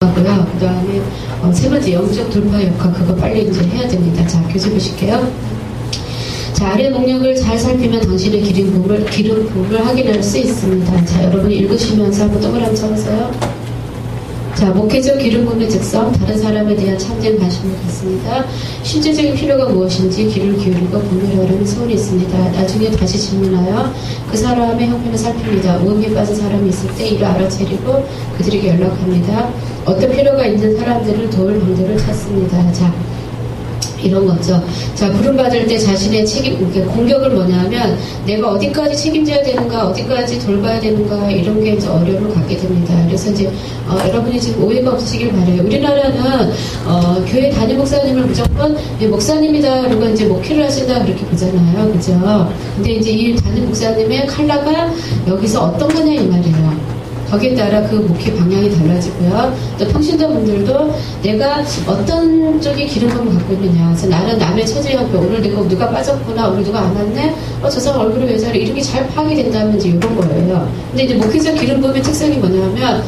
하고요. 그 다음에 세 번째 영적 돌파 역할, 그거 빨리 이제 해야 됩니다. 자, 교재 보실게요. 자, 아래 목록을 잘 살피면 당신의 기름부음을 확인할 수 있습니다. 자, 여러분이 읽으시면서 한번 동그라미 쳐보세요. 자, 목회적 기름부음의 특성, 다른 사람에 대한 참된 관심을 갖습니다. 실제적인 필요가 무엇인지 귀를 기울이고 분별하려는 소원이 있습니다. 나중에 다시 질문하여 그 사람의 형편을 살핍니다. 우음에 빠진 사람이 있을 때 이를 알아채리고 그들에게 연락합니다. 어떤 필요가 있는 사람들을 도울 방도를 찾습니다. 자, 이런 거죠. 자, 부름받을 때 자신의 공격을 뭐냐면 내가 어디까지 책임져야 되는가, 어디까지 돌봐야 되는가, 이런 게 이제 어려움을 갖게 됩니다. 그래서 이제 여러분이 지금 오해가 없으시길 바래요. 우리나라는 교회 담임 목사님을 무조건 목사님이다 그리고 이제 목회를 하신다 그렇게 보잖아요. 그죠? 근데 이제 이 담임 목사님의 컬러가 여기서 어떤 거냐 이 말이에요. 거기에 따라 그 목회 방향이 달라지고요. 또 평신도 분들도 내가 어떤 쪽에 기름부음을 갖고 있느냐. 그래서 나는 남의 처지에 옆에 오늘 내가 누가 빠졌구나, 오늘 누가 안 왔네, 저 사람 얼굴이 왜 저래, 이렇게 잘 파악이 된다면 이제 이런 거예요. 근데 이제 목회적 기름부음의 특성이 뭐냐면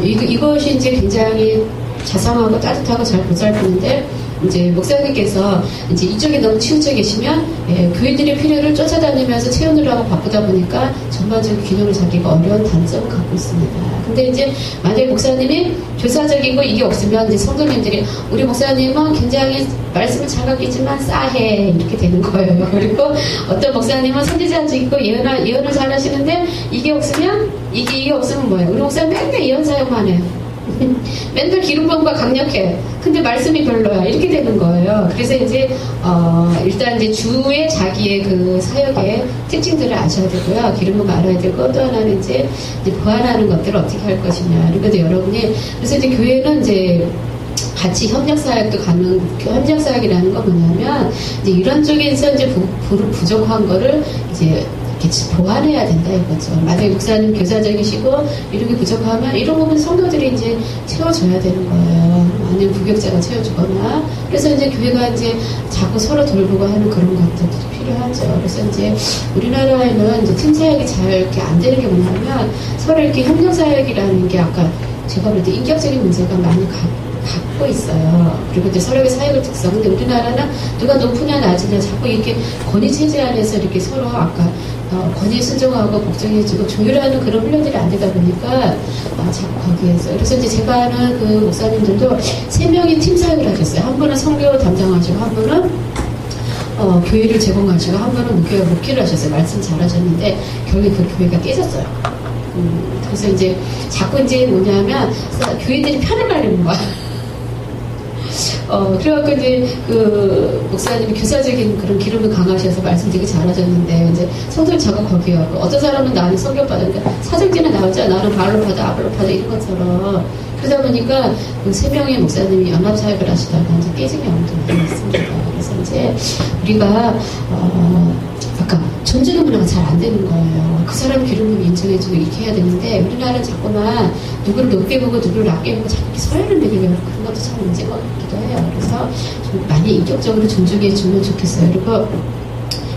이것이 이제 굉장히 자상하고 따뜻하고 잘 보살피는데, 이제 목사님께서 이제 이쪽에 너무 치우쳐 계시면 교인들의 필요를 쫓아다니면서 채우느라고 바쁘다 보니까 전반적인 균형을 잡기가 어려운 단점을 갖고 있습니다. 근데 이제 만약에 목사님이 교사적이고 이게 없으면 이제 성도님들이 우리 목사님은 굉장히 말씀을 잘하겠지만 싸해 이렇게 되는 거예요. 그리고 어떤 목사님은 선지자적이고 예언을 잘 하시는데 이게 없으면 이게 없으면 뭐예요? 우리 목사님 맨날 예언 사역만 해요. 맨날 기름부음과 강력해. 근데 말씀이 별로야. 이렇게 되는 거예요. 그래서 이제 일단 이제 주의 자기의 그 사역의 특징들을 아셔야 되고요. 기름부음 알아야 되고, 또 하나는 이제 보완하는 것들을 어떻게 할 것이냐. 그리고 여러분이 그래서 이제 교회는 이제 같이 협력사역도 협력사역이라는 건 뭐냐면 이제 이런 쪽에서 이제 부족한 거를 이제 보완해야 된다 이거죠. 만약에 목사님 교사적이시고 이런 게 부족하면 이런 부분 성도들이 이제 채워줘야 되는 거예요. 아니면 부격자가 채워주거나. 그래서 이제 교회가 이제 자꾸 서로 돌보고 하는 그런 것들이 필요하죠. 그래서 이제 우리나라에는 이제 팀 사역이 잘 이렇게 안 되는 게 뭐냐면 서로 이렇게 협력 사역이라는 게 아까 제가 볼 때 인격적인 문제가 많이 갖고 있어요. 그리고 이제 서로의 사역의 특성. 근데 우리나라는 누가 높으냐 낮으냐 자꾸 이렇게 권위 체제 안에서 이렇게 서로 아까 권위에 순종하고 복종해주고 조율하는 그런 훈련들이 안 되다 보니까 자꾸 거기에서. 그래서 이제 제가 아는 그 목사님들도 3명이 팀 사역을 하셨어요. 한 분은 선교 담당하시고, 한 분은 교회를 제공하시고, 한 분은 목회를 하셨어요. 말씀 잘하셨는데 결국 그 교회가 깨졌어요. 그래서 이제 자꾸 이제 뭐냐면 교회들이 편을 가리는 거야. 그래갖고 이제 그 목사님이 교사적인 그런 기름을 강하셔서 말씀 되게 잘하셨는데 이제 성도를 자꾸 거기에 하고, 어떤 사람은 나는 성경받으니까 사정지는 나오잖아. 나는 바로 받아 앞으로 받아 이런 것처럼. 그러다 보니까 그 3명의 목사님이 연합사역을 하시다가 이제 깨진 경우도 있습니다. 그래서 이제 우리가 아까 존중의 문화가 잘 안 되는 거예요. 그 사람 기름을 인정해주고 이렇게 해야 되는데 우리나라는 자꾸만 누구를 높게 보고 누구를 낮게 보고 자꾸 서열을 매기려고 그런 것도 참 문제가 있기도 해요. 그래서 좀 많이 인격적으로 존중해주면 좋겠어요. 그리고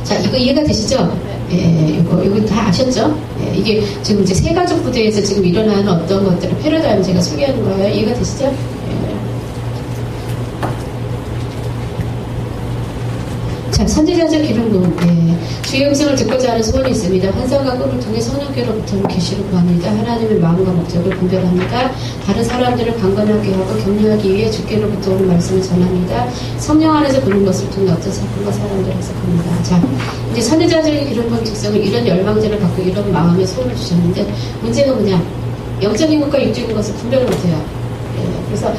자, 이거 이해가 되시죠? 예, 이거 다 아셨죠? 예, 이게 지금 이제 세가족 부대에서 지금 일어나는 어떤 것들을 패러다임 제가 소개하는 거예요. 이해가 되시죠? 예. 자, 선지자적 기름부음. 예. 주의 음성을 듣고자 하는 소원이 있습니다. 환상과 꿈을 통해 성령께로부터는 계시를 구합니다. 하나님의 마음과 목적을 분별합니다. 다른 사람들을 강건하게 하고 격려하기 위해 주께로부터 오는 말씀을 전합니다. 성령 안에서 보는 것을 통해 어떤 사건과 사람들을 해석합니다. 자, 이제 선지자적인 기름부음 특성은 이런 열망들을 갖고 이런 마음의 소원을 주셨는데, 문제가 뭐냐? 영적인 것과 육적인 것을 분별을 못해요. 예, 그래서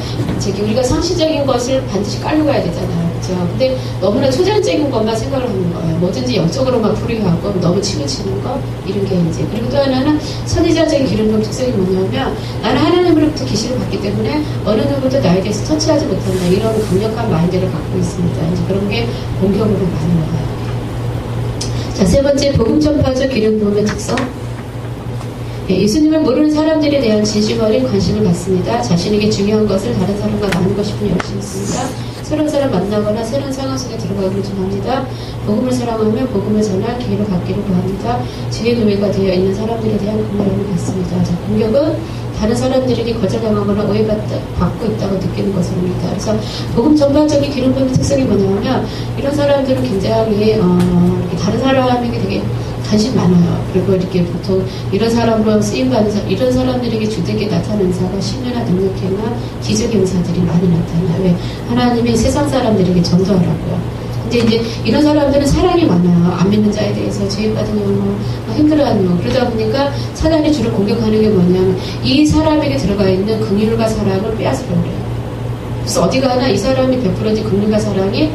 우리가 상시적인 것을 반드시 깔고 가야 되잖아요. 그죠? 근데 너무나 초자연적인 것만 생각을 하는 거예요. 뭐든지 영적으로만 풀이하고 너무 치우치는 거, 이런 게 이제. 그리고 또 하나는 선지자적인 기름부음 특성이 뭐냐면 나는 하나님으로부터 계시를 받기 때문에 어느 누구도 나에 대해서 터치하지 못한다. 이런 강력한 마인드를 갖고 있습니다. 이제 그런 게 공격으로 많이 나가요. 자, 세 번째, 복음 전파적 기름부음의 특성. 예, 예수님을 모르는 사람들에 대한 진심 어린 관심을 갖습니다. 자신에게 중요한 것을 다른 사람과 나누고 싶은 열심이 있습니다. 새로운 사람 만나거나 새로운 상황 속에 들어가기를 좋아합니다. 복음을 사랑하며 복음을 전할 기회를 갖기를 구합니다. 죄의 노예가 되어 있는 사람들에 대한 공격을 갖습니다. 자, 공격은 다른 사람들에게 거절당하거나 오해받고 있다고 느끼는 것입니다. 그래서 복음 전반적인 기름 부음의 특성이 뭐냐면 이런 사람들은 굉장히 다른 사람에게 되게 관심 많아요. 그리고 이렇게 보통 이런 사람으로 쓰임받는 사람, 이런 사람들에게 주되게 나타나는 사가 신유나 능력행위나 기적 행사들이 많이 나타나요. 왜? 하나님이 세상 사람들에게 전도하라고요. 근데 이제 이런 사람들은 사랑이 많아요. 안 믿는 자에 대해서 죄받은 영혼, 힘들어하는 영혼. 그러다 보니까 사단이 주로 공격하는 게 뭐냐면 이 사람에게 들어가 있는 긍휼과 사랑을 빼앗으려고 해요. 그래서 어디 가나 이 사람이 베풀어진 긍휼과 사랑이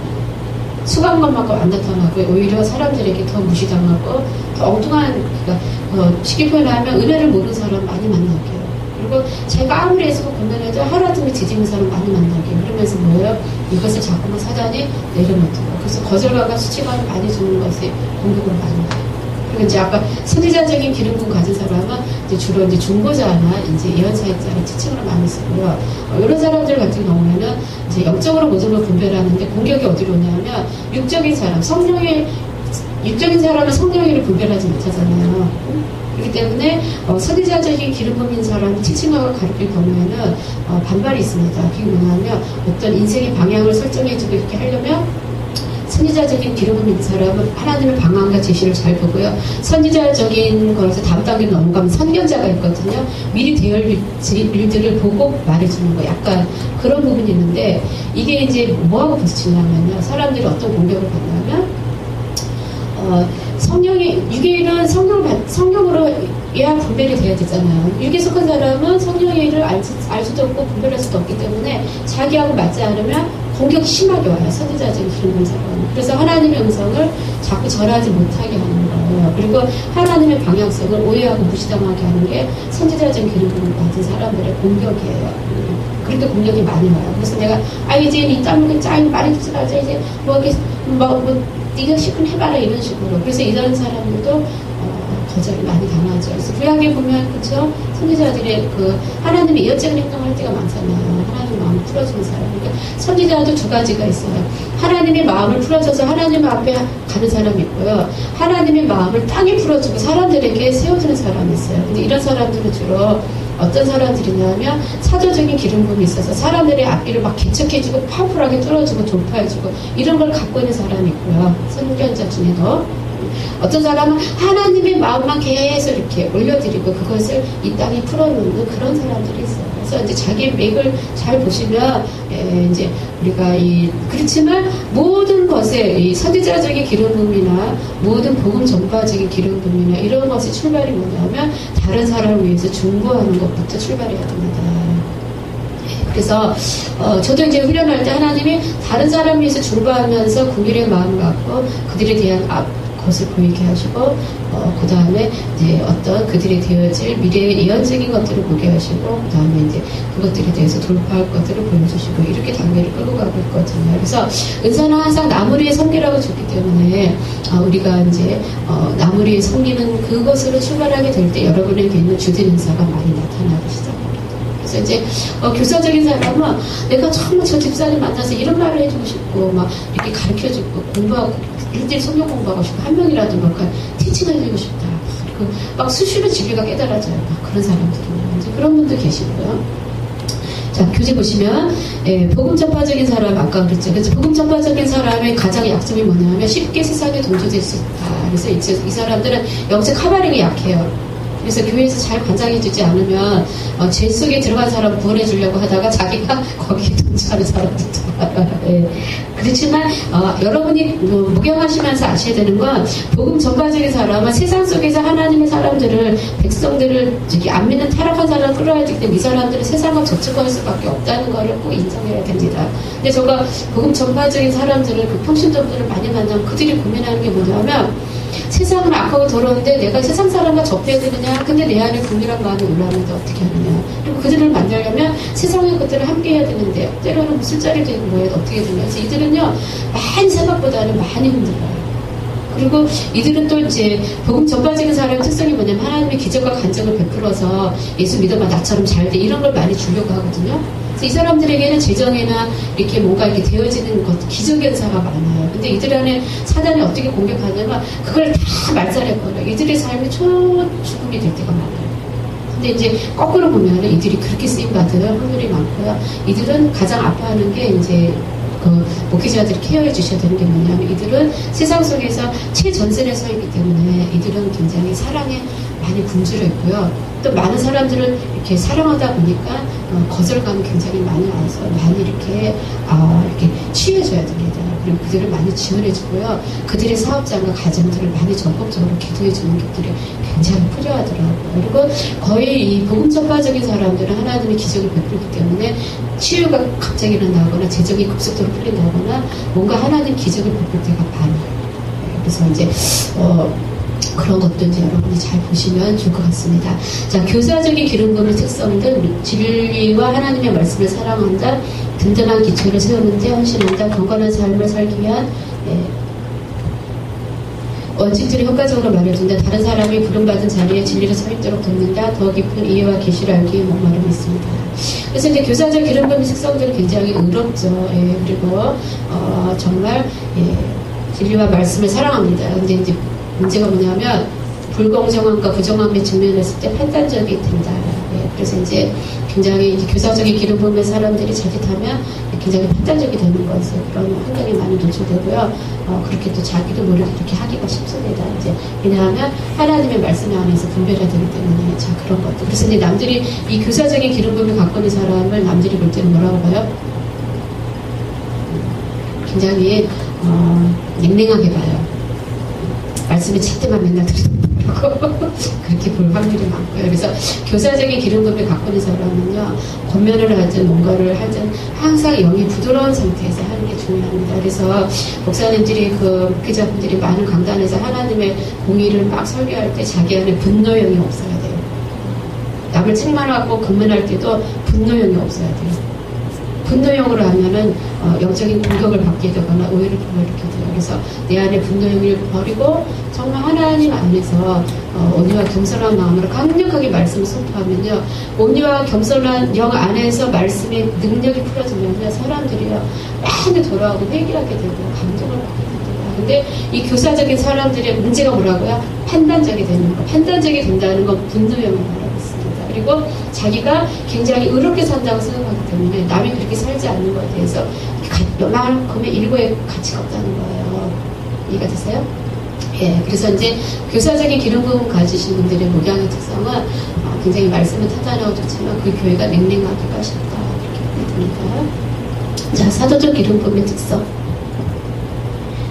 수강만만큼 안 나타나고 오히려 사람들에게 더 무시당하고 더 엉뚱한, 그러니까 쉽게 표현하면 은혜를 모르는 사람 많이 만나게 해요. 그리고 제가 아무리 애쓰고 고민해도 하루아침에 뒤지는 사람 많이 만나게 해요. 그러면서 뭐예요? 이것을 자꾸만 사단이 내려놓는 거예요. 그래서 거절감과 수치감을 많이 주는 것이 공격을 많이 해요. 그리고 이제 아까 선지자적인 기름 부음 가진 사람은 이제 주로 이제 중보자나 이제 예언사역자를 지칭으로 많이 쓰고요. 이런 사람들 같은 경우에는 이제 영적으로 모든 걸 분별하는데 공격이 어디로 오냐면 육적인 사람, 육적인 사람은 성령을 분별하지 못하잖아요. 그렇기 때문에 선지자적인 기름 부음인 사람을 지칭하고 가르칠 경우에는 반발이 있습니다. 그게 뭐냐면 어떤 인생의 방향을 설정해주고 이렇게 하려면 선지자적인 기름 부음인 사람은 하나님의 방향과 제시를 잘 보고요. 선지자적인 거에서 다음 단계로 넘어가면 선견자가 있거든요. 미리 되어올 일들을 보고 말해주는 거, 약간 그런 부분이 있는데 이게 이제 뭐하고 부딪히냐면요. 사람들이 어떤 공격을 받냐면 성령이, 육의 일은 성령으로 해야 분별이 돼야 되잖아요. 육에 속한 사람은 성령의 일을 알 수도 없고 분별할 수도 없기 때문에 자기하고 맞지 않으면 공격이 심하게 와요. 선지자적인 기름 부은 사람은. 그래서 하나님의 음성을 자꾸 절하지 못하게 하는 거예요. 그리고 하나님의 방향성을 오해하고 무시당하게 하는 게 선지자적인 기름 부음을 받은 사람들의 공격이에요. 그렇게 공격이 많이 와요. 그래서 내가 이제 이 땀을 짜이 많이 듣지 말자, 이제 네가 시큰 해봐라, 이런 식으로. 그래서 이런 사람들도 거절이 많이 당하죠. 그래서 구약에 보면, 그쵸? 선지자들의 하나님의 예언적인 행동을 할 때가 많잖아요. 하나님의 마음을 풀어주는 사람. 그러니까 선지자도 두 가지가 있어요. 하나님의 마음을 풀어줘서 하나님 앞에 가는 사람이 있고요. 하나님의 마음을 땅에 풀어주고 사람들에게 세워주는 사람이 있어요. 근데 이런 사람들은 주로 어떤 사람들이냐면 사조적인 기름 부음이 있어서 사람들의 앞길을 막 개척해주고 파워풀하게 뚫어주고 돌파해주고 이런 걸 갖고 있는 사람이 있고요. 선견자 중에도 어떤 사람은 하나님의 마음만 계속 이렇게 올려드리고 그것을 이 땅에 풀어놓는 그런 사람들이 있어요. 그래서 이제 자기 맥을 잘 보시면 이제 우리가 그렇지만 모든 것에 이 선지자적인 기름 부음이나 모든 복음 전파적인 기름 부음이나 이런 것의 출발이 뭐냐면 다른 사람을 위해서 중보하는 것부터 출발해야 됩니다. 그래서 저도 이제 훈련할 때 하나님이 다른 사람을 위해서 중보하면서 긍휼의 마음을 갖고 그들에 대한 것을 보이게 하시고 그 다음에 이제 어떤 그들이 되어질 미래의 예언적인 것들을 보게 하시고 그 다음에 이제 그것들에 대해서 돌파할 것들을 보여주시고 이렇게 단계를 끌고 가고 있거든요. 그래서 은사는 항상 나무리에 섬기라고 줬기 때문에 우리가 이제 나무리에 섬기는 그것으로 출발하게 될 때 여러분에게 있는 주된 은사가 많이 나타나기 시작합니다. 그래서 이제 교사적인 사람은 내가 정말 저 집사님 만나서 이런 말을 해주고 싶고 막 이렇게 가르쳐주고 공부하고 일대일 성경 공부하고 싶고 한 명이라도 막 티칭을 해주고 싶다. 그리고 막 수시로 진리가 깨달아져요. 막 그런 사람들은 이제 그런 분도 계시고요. 자, 교재 보시면 복음 전파적인 사람 아까 그랬죠. 그래서 복음 전파적인 사람의 가장 약점이 뭐냐면 쉽게 세상에 동조될 수 있다. 그래서 이 사람들은 영적 카바링이 약해요. 그래서 교회에서 잘 관장해주지 않으면 죄 속에 들어간 사람 구원해주려고 하다가 자기가 거기에 동조하는 사람들도 많아요. 예. 그렇지만 여러분이 묵영하시면서 아셔야 되는 건 복음 전파적인 사람은 세상 속에서 하나님의 사람들을 백성들을 안 믿는 타락한 사람을 끌어야 되기 때문에 이 사람들은 세상과 접촉할 수밖에 없다는 것을 꼭 인정해야 됩니다. 근데 제가 복음 전파적인 사람들을 평신도들을 많이 만나면 그들이 고민하는 게 뭐냐면 세상은 악하고 더러운데 내가 세상 사람과 접해야 되느냐? 근데 내 안에 긍휼한 마음이 올라오는데 어떻게 하느냐? 그리고 그들을 만나려면 세상의 것들을 함께 해야 되는데 때로는 뭐 술자리도 있고 뭐해도 어떻게 되냐? 그래서 이들은요 많이 생각보다는 많이 힘들어요. 그리고 이들은 또 이제 복음 전파적인 사람의 특성이 뭐냐면 하나님의 기적과 간증을 베풀어서 예수 믿어봐 나처럼 잘 돼 이런 걸 많이 주려고 하거든요. 그래서 이 사람들에게는 재정이나 이렇게 뭔가 이렇게 되어지는 것, 기적 현사가 많아요. 근데 이들 안에 사단이 어떻게 공격하냐면 그걸 다 말살해버려요. 이들의 삶이 초죽음이 될 때가 많아요. 근데 이제 거꾸로 보면 이들이 그렇게 쓰임받을 확률이 많고요. 이들은 가장 아파하는 게 이제 그 목회자들이 케어해 주셔야 되는 게 뭐냐면 이들은 세상 속에서 최전선에 서 있기 때문에 이들은 굉장히 사랑에 많이 굶주려 있고요. 또 많은 사람들을 이렇게 사랑하다 보니까 거절감이 굉장히 많이 와서 많이 이렇게 치유해줘야 됩니다. 그리고 그들을 많이 지원해주고요. 그들의 사업장과 가정들을 많이 적극적으로 기도해주는 것들이 굉장히 필요하더라고요. 그리고 거의 이 복음 전파적인 사람들은 하나님의 기적을 베풀기 때문에 치유가 갑자기 일어나거나 재정이 급속도로 풀린다거나 뭔가 하나님 기적을 베풀 때가 많아요. 그래서 이제 그런 것도 이제 여러분이 잘 보시면 좋을 것 같습니다. 자, 교사적인 기름 부음의 특성들, 진리와 하나님의 말씀을 사랑한다, 든든한 기초를 세우는데 헌신한다, 경건한 삶을 살기 위한 원칙들이 효과적으로 말해준다, 다른 사람이 부름받은 자리에 진리를 서 있도록 돕는다, 더 깊은 이해와 계시를 알기 위해 목마름이 있습니다. 그래서 이제 교사적 기름 부음의 특성들은 굉장히 의롭죠. 그리고 정말 진리와 말씀을 사랑합니다. 근데 이제 문제가 뭐냐면 불공정함과 부정함에 직면했을 때 판단적이 된다. 그래서 이제 굉장히 이제 교사적인 기름 부음의 사람들이 자칫하면 굉장히 판단적이 되는 것에 그런 환경이 많이 노출되고요. 그렇게 또 자기도 모르게 그렇게 하기가 쉽습니다. 이제 왜냐하면 하나님의 말씀 안에서 분별해야 되기 때문에 자 그런 것들. 그래서 이제 남들이 이 교사적인 기름 부음을 갖고 있는 사람을 남들이 볼 때는 뭐라고 봐요? 굉장히 냉랭하게 봐요. 말씀을 칠 때만 맨날 들으라고 그렇게 볼 확률이 많고요. 그래서 교사적인 기름 부음을 갖고 있는 사람은요, 권면을 하든 뭔가를 하든 항상 영이 부드러운 상태에서 하는 게 중요합니다. 그래서 목사님들이 목회자분들이 많은 강단에서 하나님의 공의를 막 설교할 때 자기 안에 분노형이 없어야 돼요. 남을 책망하고 근면할 때도 분노형이 없어야 돼요. 분노형으로 하면은 영적인 공격을 받게 되거나 오해를 불러일으키게 돼요. 그래서 내 안에 분노형을 버리고 정말 하나님 안에서 온유와 겸손한 마음으로 강력하게 말씀을 선포하면요, 온유와 겸손한 영 안에서 말씀의 능력이 풀어지면요, 사람들이요 많이 돌아오고 회개하게 되고 감동을 받게 됩니다. 근데 이 교사적인 사람들의 문제가 뭐라고요? 판단적이 되는 거. 판단적이 된다는 건 분노형을 말하고 있습니다. 그리고 자기가 굉장히 의롭게 산다고 생각하기 때문에 남이 그렇게 살지 않는 것에 대해서 요만큼의 일고의 가치가 없다는 거예요. 이해가 되세요? 그래서 이제 교사적인 기름 부음 가지신 분들의 목양의 특성은 굉장히 말씀을 타단하고 좋지만 그 교회가 냉랭하기가 쉽다. 이렇게 보입니다. 자, 사도적 기름 부음의 특성.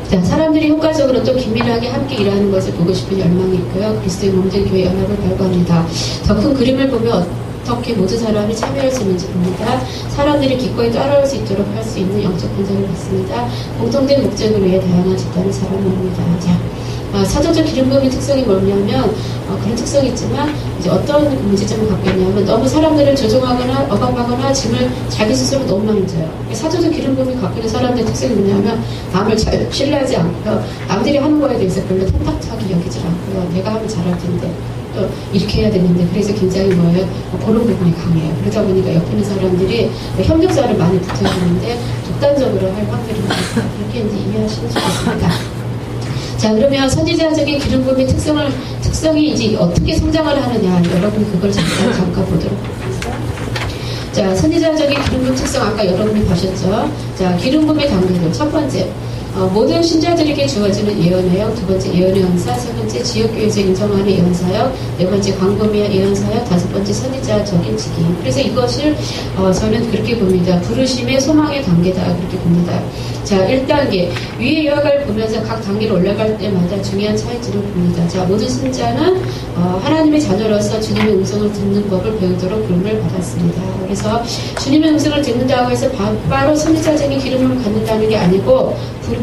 자, 사람들이 효과적으로 또 긴밀하게 함께 일하는 것을 보고 싶은 열망이 있고요. 그리스도의 몸된 교회 연합을 발굴합니다. 더 큰 그림을 보면 어떻게 모든 사람이 참여할 수 있는지 봅니다. 사람들이 기꺼이 따라올 수 있도록 할 수 있는 영적 분석을 받습니다. 공통된 목적을 위해 다양한 집단의 사람을 모읍니다. 자, 사도적 기름 부음의 특성이 뭐냐면 그런 특성이 있지만 이제 어떤 문제점을 갖고 있냐면 너무 사람들을 조종하거나 억압하거나 짐을 자기 스스로 너무 많이 져요. 사도적 기름 부음이 갖고 있는 사람들의 특성이 뭐냐면 남을 잘 신뢰하지 않고요. 남들이 하는 거에 대해서 별로 탐탁하게 여기질 않고요. 내가 하면 잘할 텐데 또 이렇게 해야 되는데 그래서 굉장히 뭐예요? 그런 부분이 강해요. 그러다 보니까 옆에 있는 사람들이 협력사를 많이 붙여주는데 독단적으로 할 확률이 많습니다. 그렇게 이제 이해하시면 좋겠습니다. 자, 그러면 선지자적인 기름 부음의 특성이 이제 어떻게 성장을 하느냐, 여러분 그걸 잠깐 보도록 하겠습니다. 자, 선지자적인 기름 부음 특성 아까 여러분이 보셨죠? 자, 기름 부음의 단계들 첫 번째. 모든 신자들에게 주어지는 예언회역, 두 번째 예언의 은사, 세 번째 지역교회에서 인정하는 예언사역, 네 번째 광범위한 예언사역, 다섯 번째 선지자적인 직임. 그래서 이것을 저는 그렇게 봅니다. 부르심의 소망의 단계다 그렇게 봅니다. 자, 1단계 위의 요약을 보면서 각 단계로 올라갈 때마다 중요한 차이점을 봅니다. 자, 모든 신자는 하나님의 자녀로서 주님의 음성을 듣는 법을 배우도록 부름을 받았습니다. 그래서 주님의 음성을 듣는다고 해서 바로 선지자적인 기름을 갖는다는 게 아니고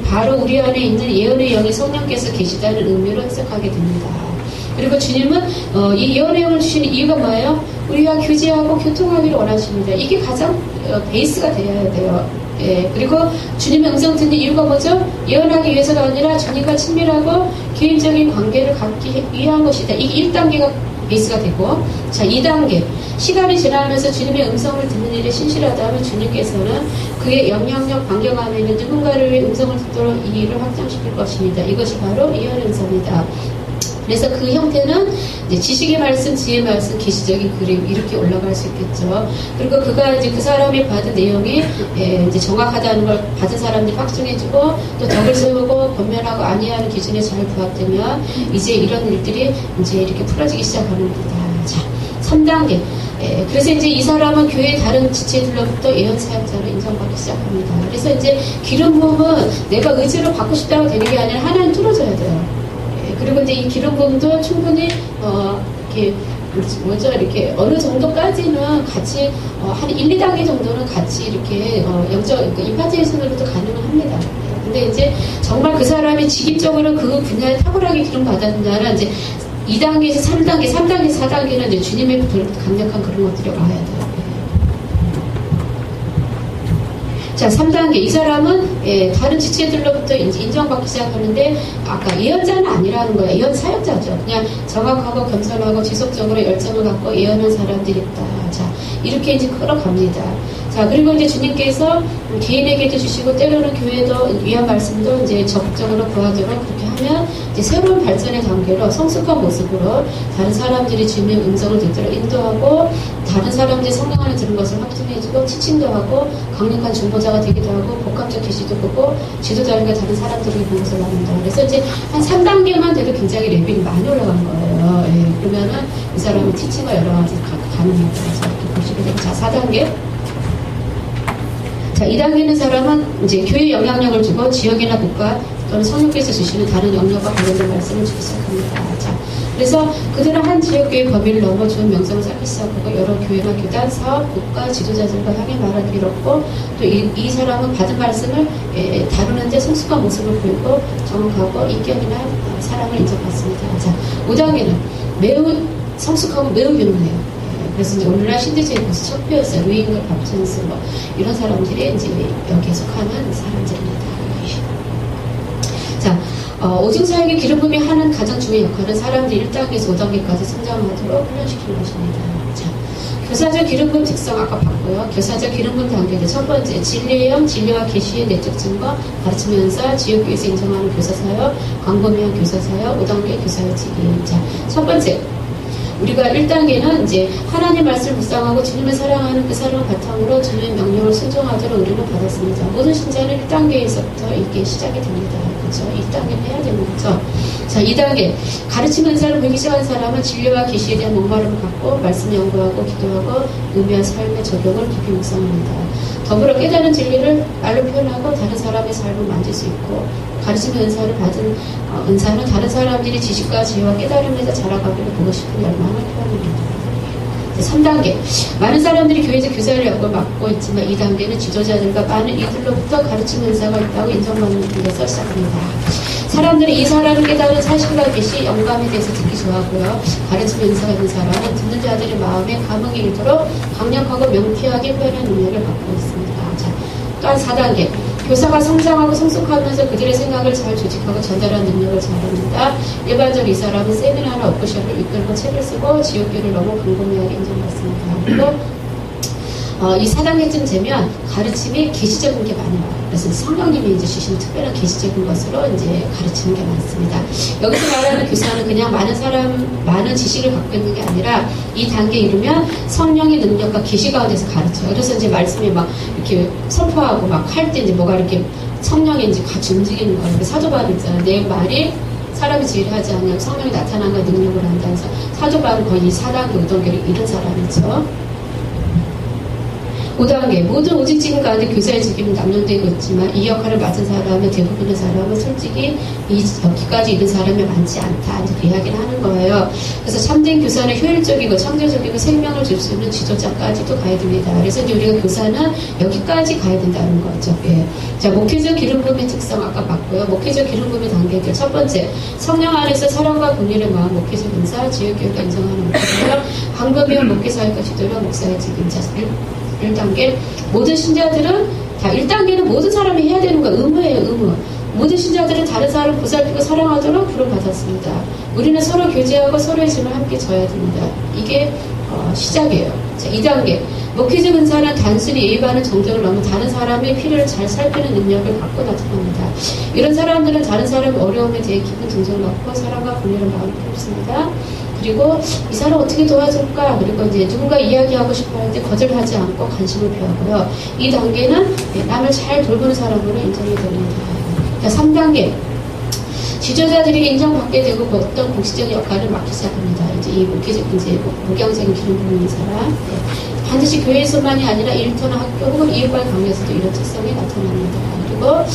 바로 우리 안에 있는 예언의 영이 성령께서 계시다는 의미로 해석하게 됩니다. 그리고 주님은 이 예언의 영을 주시는 이유가 뭐예요? 우리와 교제하고 교통하기를 원하십니다. 이게 가장 베이스가 되어야 돼요. 그리고 주님의 음성 듣는 이유가 뭐죠? 예언하기 위해서가 아니라 주님과 친밀하고 개인적인 관계를 갖기 위한 것이다. 이게 1단계가 베이스가 되고, 자, 2단계 시간이 지나면서 주님의 음성을 듣는 일에 신실하다면 주님께서는 그의 영향력 반경 안에 있는 누군가를 위해 음성을 듣도록 이 일을 확장시킬 것입니다. 이것이 바로 예언의 음성이다. 그래서 그 형태는 이제 지식의 말씀, 지혜의 말씀, 계시적인 그림 이렇게 올라갈 수 있겠죠. 그리고 그가 이제 그 사람이 받은 내용이 이제 정확하다는 걸 받은 사람들이 확증해주고 또 덕을 세우고 권면하고 안위하는 기준에 잘 부합되면 이제 이런 일들이 이제 이렇게 풀어지기 시작하는 겁니다. 자, 3단계. 그래서 이제 이 사람은 교회의 다른 지체들로부터 예언 사역자로 인정받기 시작합니다. 그래서 이제 기름 부음은 내가 의지로 받고 싶다고 되는 게 아니라 하나님 뚫어줘야 돼요. 그리고 이제 이 기름 부음도 충분히 이렇게 뭐죠? 이렇게 어느 정도까지는 같이 한 1, 2단계 정도는 같이 이렇게 영적 임파티에이션으로도 가능합니다. 근데 이제 정말 그 사람이 직입적으로 그 분야에 탁월하게 기름 받았느냐는 이제 2단계에서 3단계, 3단계에서 4단계는 이제 주님의 강력한 그런 것들이 와야 돼요. 자, 3단계. 이 사람은 다른 지체들로부터 인정받기 시작하는데 아까 예언자는 아니라는 거예요. 예언 사역자죠. 그냥 정확하고 겸손하고 지속적으로 열정을 갖고 예언한 사람들이 있다. 자, 이렇게 이제 끌어갑니다. 자, 그리고 이제 주님께서 개인에게도 주시고 때로는 교회도 위한 말씀도 이제 적극적으로 구하도록 그렇게 하면 이제 새로운 발전의 단계로 성숙한 모습으로 다른 사람들이 주님의 음성을 듣도록 인도하고 다른 사람들이 성경 안에 들은 것을 확증해주고 지침도 하고 강력한 중보자가 되기도 하고 복합적 계시도 보고 지도자들과 다른 사람들이 본 것을 나눈다. 그래서 이제 한 3단계만 돼도 굉장히 레벨이 많이 올라간 거예요. 예, 그러면은 이 사람의 티칭가 여러 가지 가능하다. 이렇게 보시게 되고, 자, 4단계. 자, 2단계는 사람은 이제 교회 영향력을 주고 지역이나 국가 또는 성령께서 주시는 다른 영역과 관련된 말씀을 주기 시작합니다. 자, 그래서 그들은 한 지역교회 범위를 넘어 좋은 명성을 쌓기 시작하고 여러 교회나 교단, 사업, 국가, 지도자들과 향해 말하기 이뤘고 또 이 사람은 받은 말씀을 다루는데 성숙한 모습을 보이고 정확하고 인격이나 사랑을 인정받습니다. 자, 5단계는 매우 성숙하고 매우 유능해요. 그래서 이제 오늘날 신대주의 벌써 첫 표였어요. 루잉글, 밥천스 뭐 이런 사람들이 이제 여기에 속하는 사람들입니다. 자, 오직 사역의 기름 부음이 하는 가장 중요한 역할은 사람들이 1단계에서 5단계까지 성장하도록 훈련시키는 것입니다. 자, 교사적 기름 부음 특성 아까 봤고요. 교사적 기름 부음 단계들 첫 번째 진리형, 진리와 계시의 내적 증거, 가르치는 연사, 지역교회에서 인정하는 교사 사역, 광범위한 교사 사역, 5단계 교사의 직임. 자, 첫 번째. 우리가 1단계는 이제 하나님 말씀을 묵상하고 주님을 사랑하는 그 사랑을 바탕으로 주님의 명령을 순종하도록 의뢰를 받았습니다. 모든 신자는 1단계에서부터 이게 시작이 됩니다. 그렇죠? 1단계는 해야 되는 거죠. 자, 2단계. 가르치는 은사를 배기 시작한 사람은 진리와 계시에 대한 목마름을 갖고 말씀 연구하고 기도하고 의미와 삶의 적용을 깊이 묵상합니다. 더불어 깨달은 진리를 말로 표현하고 다른 사람의 삶을 만질 수 있고 가르치는 은사를 받은 은사는 다른 사람들이 지식과 지혜와 깨달음에서 자라가기를 보고 싶은 열망을 표현합니다. 3단계. 많은 사람들이 교회에서 교사를 맡고 있지만 2단계는 지도자들과 많은 이들로부터 가르치는 은사가 있다고 인정받는 데서 시작합니다. 사람들이 이 사람을 깨달은 사실과 계시 영감에 대해서 듣기 좋아하고요. 가르치는 은사가 있는 사람은 듣는 자들의 마음에 감흥이 일도록 강력하고 명쾌하게 표현하는 능력을 갖고 있습니다. 자, 또한 4단계. 교사가 성장하고 성숙하면서 그들의 생각을 잘 조직하고 전달하는 능력을 잘합니다. 일반적으로 이 사람은 세미나나 워크숍을 이끌고 책을 쓰고 지옥교를 너무 광범위하게 인정받습니다. 그리고 이 4단계쯤 되면 가르침이 계시적인 게 많이 나와요. 그래서 성령님이 이제 주시는 특별한 계시적인 것으로 이제 가르치는 게 많습니다. 여기서 말하는 교사는 그냥 많은 지식을 갖고 있는 게 아니라 이 단계에 이르면 성령의 능력과 계시 가운데서 가르쳐요. 그래서 이제 말씀이 막 이렇게 선포하고 막 할 때 이제 뭐가 이렇게 성령이 이제 같이 움직이는 거예요. 사도바울 있잖아요. 내 말이 사람이 지혜하지 않냐고 성령이 나타난 걸 능력을 한다 해서 사도바울은 거의 4단계, 5단계를 잃은 사람이죠. 5단계. 모든 오직 지금 가운데 교사의 직임은 남용되고 있지만 이 역할을 맡은 사람의 대부분의 사람은 솔직히 여기까지 이른 사람이 많지 않다. 이제 그 이야기를 하는 거예요. 그래서 참된 교사는 효율적이고 창조적이고 생명을 줄 수 있는 지도자까지도 가야 됩니다. 그래서 이제 우리가 교사는 여기까지 가야 된다는 거죠. 예. 자, 목회적 기름 부음의 특성 아까 봤고요. 목회적 기름 부음의 단계들. 첫 번째, 성령 안에서 사랑과 공의를 마음 목회적 은사, 지역교회가 인정하는 목회고요. 광범위한 목회 사역과 지도력, 목사의 직임자. 1단계. 모든 신자들은 다 1단계는 모든 사람이 해야 되는 거 의무예요. 의무. 모든 신자들은 다른 사람을 보살피고 사랑하도록 부름받았습니다. 우리는 서로 교제하고 서로의 짐을 함께 져야 됩니다. 이게 시작이에요. 자, 2단계. 목회적 은사는 단순히 예의바른 정적을 넘어 다른 사람의 필요를 잘 살피는 능력을 갖고 나타납니다. 이런 사람들은 다른 사람의 어려움에 대해 깊은 동정을 갖고 사랑과 분리를 마음이 펼칩니다. 그리고 이 사람 어떻게 도와줄까? 그리고 이제 누군가 이야기하고 싶어 할 때 거절하지 않고 관심을 표하고요. 이 단계는 남을 잘 돌보는 사람으로 인정이 됩니다. 자, 3단계. 지도자들에게 인정받게 되고 어떤 공식적 역할을 맡기 시작합니다. 이제 이 목양생 기름 부는 사람. 반드시 교회에서만이 아니라 일터나 학교 혹은 이웃과의 관계에서도 이런 특성이 나타납니다. 그리고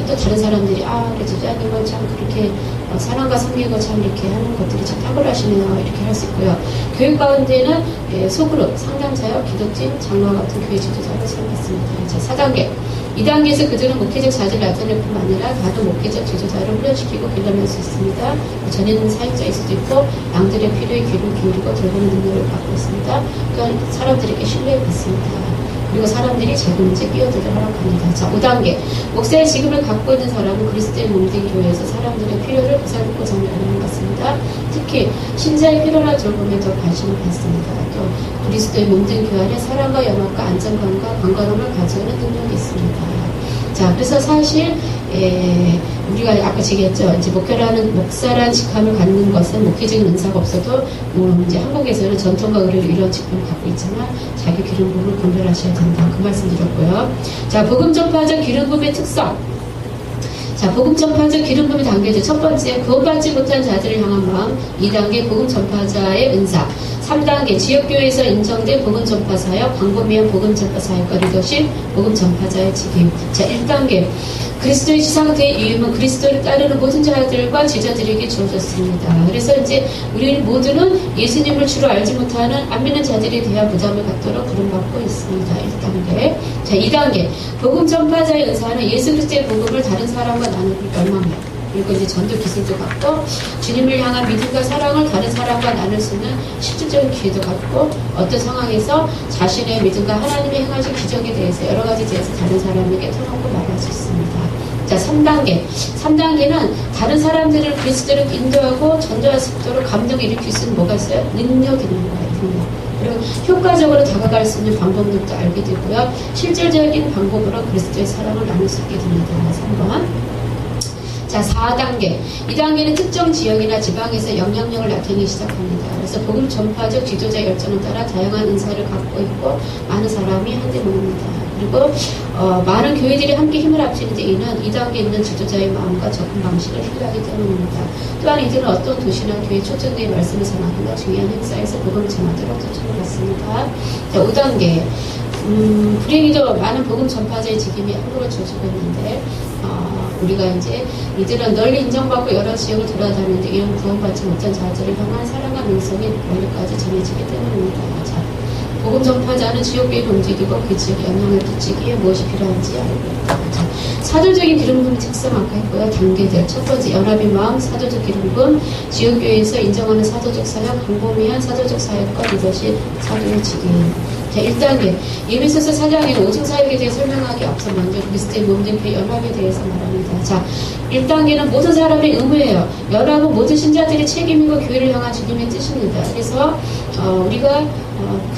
또 다른 사람들이 우리 지도자님은 참 그렇게 사랑과 섬기고 참 이렇게 하는 것들이 참 탁월하시네요. 이렇게 할 수 있고요. 교육 가운데는 소그룹, 상담사역, 기독진, 장로와 같은 교회 지도자를 사용했습니다. 자, 4단계. 2단계에서 그들은 목회적 자질을 나타낼 뿐만 아니라 다른 목회적 지도자를 훈련시키고 길러낼 수 있습니다. 전인 사역자일 수도 있고 양들의 필요에 귀를 기울이고 돌보는 능력을 갖고 있습니다. 그러니까 사람들에게 신뢰받습니다. 그리고 사람들이 제공제 끼어들도록 합니다. 자, 5단계. 목사의 직업을 갖고 있는 사람은 그리스도의 몸된 교회에서 사람들의 필요를 보살피고자 하는 것 같습니다. 특히 신자의 필요나 돌봄에 더 관심을 갖습니다. 또 그리스도의 몸된 교회 안에 사랑과 연합과 안정감과 건강함을 가져오는 능력이 있습니다. 자, 그래서 사실 우리가 아까 얘기했죠. 이제 목사라는 직함을 갖는 것은 목회적인 은사가 없어도 이제 한국에서는 전통과 의례로 이런 직함을 갖고 있지만 자기 기름 부음을 분별하셔야 된다. 그 말씀 드렸고요. 자, 복음 전파적 기름 부음의 특성. 자, 복음 전파적 기름 부음의 단계죠. 첫 번째, 구원받지 못한 자들을 향한 마음. 2단계, 복음 전파자의 은사. 3단계, 지역교회에서 인정된 복음 전파 사역, 광범위한 복음 전파 사역과 리더십, 복음 전파자의 직임. 자, 1단계, 그리스도의 지상대의 이름은 그리스도를 따르는 모든 자들과 제자들에게 주어졌습니다. 그래서 이제 우리 모두는 예수님을 주로 알지 못하는 안 믿는 자들에 대한 부담을 갖도록 부름받고 있습니다. 1단계. 자, 2단계, 복음 전파자의 은사는 예수 그리스도의 복음을 다른 사람과 나누는 열망입니다. 그리고 이제 전도 기술도 갖고 주님을 향한 믿음과 사랑을 다른 사람과 나눌 수 있는 실질적인 기회도 갖고 어떤 상황에서 자신의 믿음과 하나님의 행하신 기적에 대해서 여러 가지 대해서 다른 사람에게 터놓고 말할 수 있습니다. 자, 3단계. 3단계는 다른 사람들을 그리스도로 인도하고 전도할 수 있도록 감동을 일으킬 수 있는 뭐가 있어요? 능력이 있는 거예요. 능력. 그리고 효과적으로 다가갈 수 있는 방법들도 알게 되고요. 실질적인 방법으로 그리스도의 사랑을 나눌 수 있게 됩니다. 3번. 자, 4단계. 2단계는 특정 지역이나 지방에서 영향력을 나타내기 시작합니다. 그래서 복음 전파적 지도자 열정에 따라 다양한 은사를 갖고 있고 많은 사람이 한데 모입니다. 그리고 많은 교회들이 함께 힘을 합치는 데 이는 2단계에 있는 지도자의 마음과 접근 방식을 신뢰하기 때문입니다. 또한 이들은 어떤 도시나 교회 초청대의 말씀을 전하거나 중요한 행사에서 복음을 전하도록 초청을 받습니다. 자, 5단계. 불행히도 많은 복음 전파자의 직임이 함부로 주어지고 있는데 우리가 이제 이들은 널리 인정받고 여러 지역을 돌아다니는데 이런 구원받지 못한 자들을 향한 사랑과 능성이 멀리까지 전해지기 때문입니다. 자, 복음 전파자는 지역교회를 움직이고 그 지역에 영향을 끼치기에 무엇이 필요한지 알고 있다. 자, 사도적인 기름 부음의 특성 아까 했고요. 단계들. 첫 번째, 연합의 마음, 사도적 기름 부음, 지역교회에서 인정하는 사도적 사역, 광범위한 사도적 사역과 리더십, 사도의 직임. 자, 1단계. 예배소서 4장의 오중사역에 대해 설명하기 앞서 먼저 그리스도의 몸된 그 연합에 대해서 말합니다. 자, 1단계는 모든 사람의 의무예요. 연합은 모든 신자들의 책임이고 교회를 향한 주님의 뜻입니다. 그래서 우리가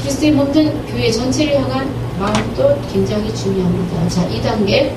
그리스도의 몸된 교회 전체를 향한 마음도 굉장히 중요합니다. 자, 2단계.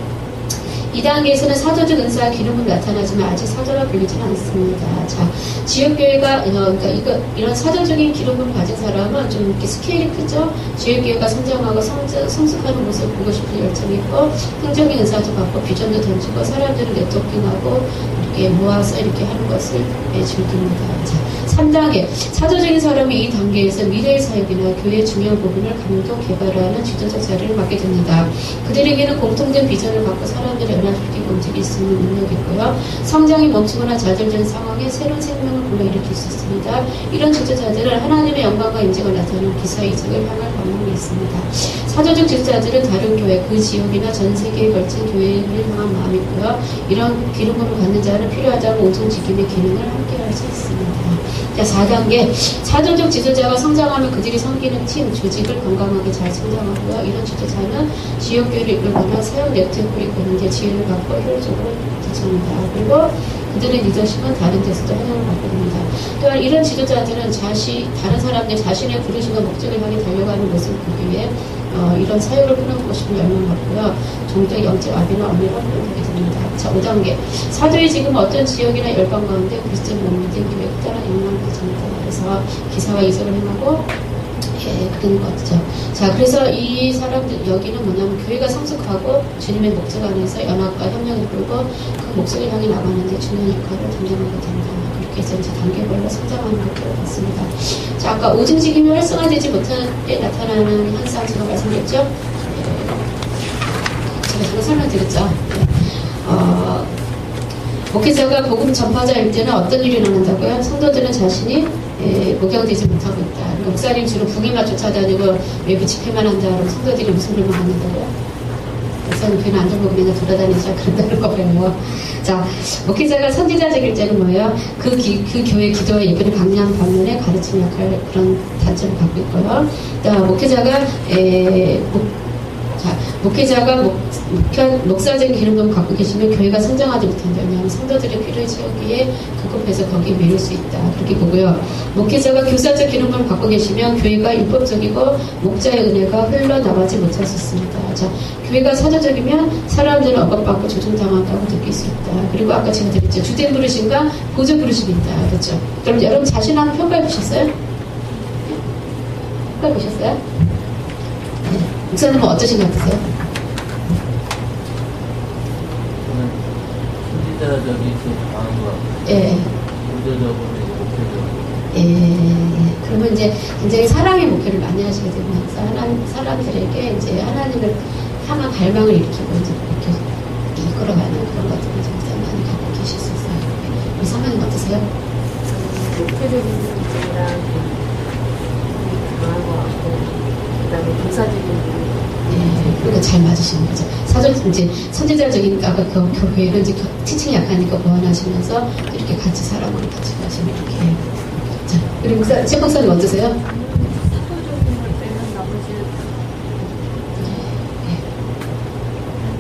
2단계에서는 사도적 은사와 기름은 나타나지만 아직 사도라 불리지는 않습니다. 자, 지역교회가, 그러니까 이런 사도적인 기름을 가진 사람은 좀 이렇게 스케일이 크죠? 지역교회가 성장하고 성숙하는 모습을 보고 싶은 열정이 있고, 긍정의 은사도 갖고, 비전도 던지고, 사람들을 네트워킹하고, 이렇게 모아서 이렇게 하는 것을 즐깁니다. 자, 3단계. 사도적인 사람이 이 단계에서 미래의 사역이나 교회의 중요한 부분을 감독, 개발하는 지도적 자리를 맡게 됩니다. 그들에게는 공통된 비전을 갖고 사람들을 연합시키고 움직일 수 있는 능력이 있고요. 성장이 멈추거나 좌절된 상황에 새로운 생명을 불러일으킬 수 있습니다. 이런 지도자들은 하나님의 영광과 인정을 나타내는 기사이직을 향할 방법이 있습니다. 사도적 지도자들은 다른 교회, 그 지역이나 전 세계에 걸친 교회를 향한 마음이 있고요. 이런 기름을 갖는 자는 필요하다면 오종지킴의 기능을 함께 할 수 있습니다. 자, 4단계. 사도적 지도자가 성장하면 그들이 섬기는 팀, 조직을 건강하게 잘 성장하고요. 이런 지도자는 지역교회를 이끌거나 사역 네트워크를 이끄는 데 지역 지혜를 받고 효율적으로 대처합니다. 그리고 그들의 리더십은 다른 데서도 환영을 받게 됩니다. 또한 이런 지도자들은 다른 사람들 자신의 부르심과 목적을 향해 달려가는 모습을 보기 위해 이런 사역을 끊어보고 싶은 열망을 갖고요. 종교의 영적 아비나 언니가 표현하게 됩니다. 자, 5단계. 사도의 지금 어떤 지역이나 열방 가운데 그리스도를 넘기기 위해 따른 영향을 가집니다. 그래서 기사와 이적을 행하고 그런 것 같죠. 자, 그래서 이 사람들, 여기는 뭐냐면 교회가 성숙하고 주님의 목적 안에서 연합과 협력을 이끌고 그 목적을 향해 나가는데 중요한 역할을 담당하게 됩니다. 그렇게 해서 이제 단계별로 성장하는 것을 봤습니다. 자, 아까 오직직임이 활성화되지 못할 때 나타나는 현상 제가 말씀드렸죠? 제가 잠깐 설명드렸죠? 목회자가 복음 전파자일 때는 어떤 일이 일어난다고요? 성도들은 자신이 목양되지 못하고 있다. 그러니까 목사님 주로 북에만 쫓아다니고 외부 집회만 한다. 그러면 성도들이 무슨 불만 갖는다고요? 목사님 교회는 안 들고 맨날 돌아다니자 그런다는 거예요. 자, 목회자가 선지자적일 때는 뭐예요? 그 교회 기도와 예배를 강요하는 반면에 가르치는 역할 그런 단점을 갖고 있고요. 목회자가 목사적인 기름을 갖고 계시면 교회가 성장하지 못한다. 왜냐하면 성도들의 필요를 채우기에 급급해서 거기에 매일 수 있다. 그렇게 보고요. 목회자가 교사적 기름을 갖고 계시면 교회가 율법적이고 목자의 은혜가 흘러나가지 못할 수 있습니다. 자, 교회가 사도적이면 사람들은 억압받고 조종당한다고 느낄 수 있다. 그리고 아까 제가 드렸죠. 주된 부르심과 보조 부르심이 있다. 그렇죠? 그럼 여러분 자신 한번 평가해 보셨어요? 평가해 보셨어요? 네. 목사님은 어떠신 것 같으세요? 저는 선지자적인 좀 강한 것 같아요. 예. 보조적으로 목표적으로. 예. 그러면 이제 굉장히 사랑의 목표를 많이 하시게 되면서 사람들에게 이제 하나님을 향한 갈망을 일으키고 이제 이렇게 이끌어가는 그런 것들을 굉장히 많이 갖고 계실 수 있어요. 우리 사모님 어떠세요? 목표적인 문제랑 강한 것 같고, 그 다음에 교사적인 예, 그러니까 잘 맞으시는 거죠. 이제 선지자적인 아까 그 교회는 이제 티칭이 약하니까 보완하시면서 이렇게 같이 사람으로 같이 가시면 이렇게. 자, 그리고 최 목사님 어떠세요? 사도적인 걸 빼면 나머지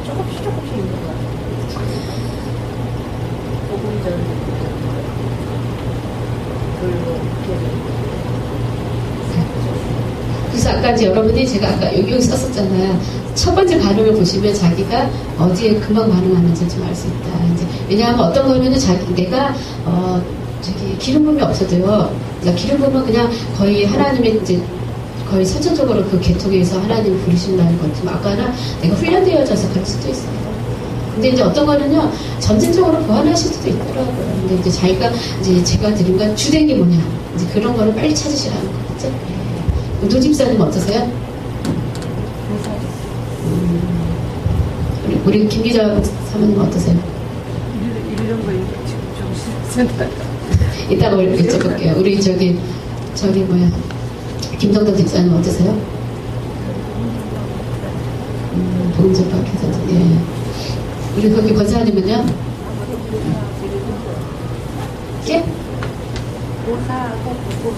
조금씩 있는 것 같아요. 복음적인 그리고 그래서 아까 이제 여러분이 제가 아까 여기 썼었잖아요. 첫 번째 반응을 보시면 자기가 어디에 금방 반응하는지 좀 알 수 있다. 이제 왜냐하면 어떤 거는 내가 기름 부음이 없어도요. 그러니까 기름 부음은 그냥 거의 하나님의 이제 거의 선천적으로 그 계통에서 하나님 부르신다는 거지. 아까는 내가 훈련되어져서 그럴 수도 있어요. 근데 이제 어떤 거는요, 점진적으로 보완하실 수도 있더라고요. 근데 이제 제가 드린 건 주된 게 뭐냐. 이제 그런 거를 빨리 찾으시라는 거겠죠. 노집사님 어떠세요? 우리 김 기자 사모님 어떠세요? 이런 거 지금 좀 센터. 이따가 여쭤볼게요. 우리 저기 뭐야 김정덕 집사님 어떠세요? 봉준박 교사님. 예. 우리 거기 권사님은요? 예? 보사하고 보고.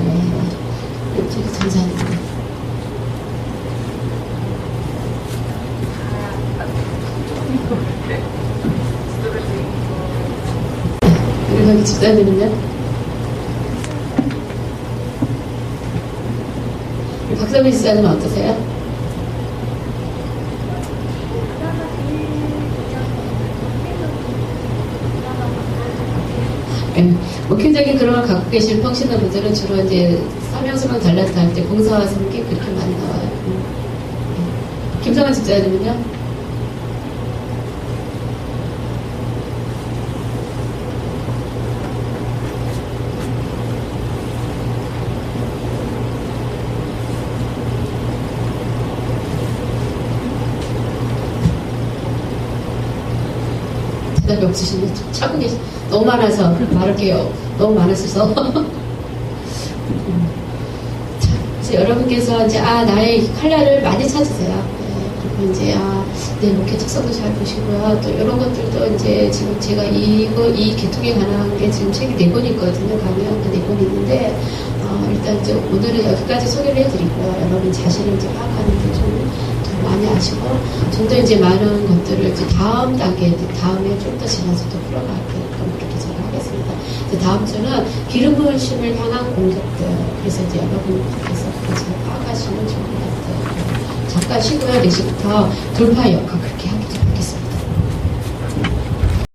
네. 저기 전사님. 우리 거기 집사님은요? 우리 박성민 집사님은 어떠세요? 네. 목회적인 그런 걸 갖고 계신 평신도 분들은 주로 이제 사명수명 달란트 할 때 봉사와 섬기 그렇게 많이 나와요. 김성환 집사님은요? 대답이 없으시네. 찾고 계시 너무 많아서 말할 게 너무 많으셔서. 그래서 여러분께서 이제 나의 칼날을 많이 찾으세요. 그리고 이제 내 목회 특성도 잘 보시고요. 또 이런 것들도 이제 지금 제가 이 계통에 관한 게 지금 책이 4권 있거든요. 강의하는 4권 있는데 일단 이제 오늘은 여기까지 소개를 해드리고요. 여러분 자신을 이제 파악하는 게 좀 많이 아시고 좀 더 이제 많은 것들을 이제 다음 단계, 다음에 좀 더 지나서 또 풀어가게끔 그렇게 제가 하겠습니다. 이제 다음 주는 기름 부으심을 향한 공격들. 그래서 이제 여러분께서 그것을 파악하시면 좋은 것 같아요. 잠깐 쉬고요. 4시부터 돌파 역학 그렇게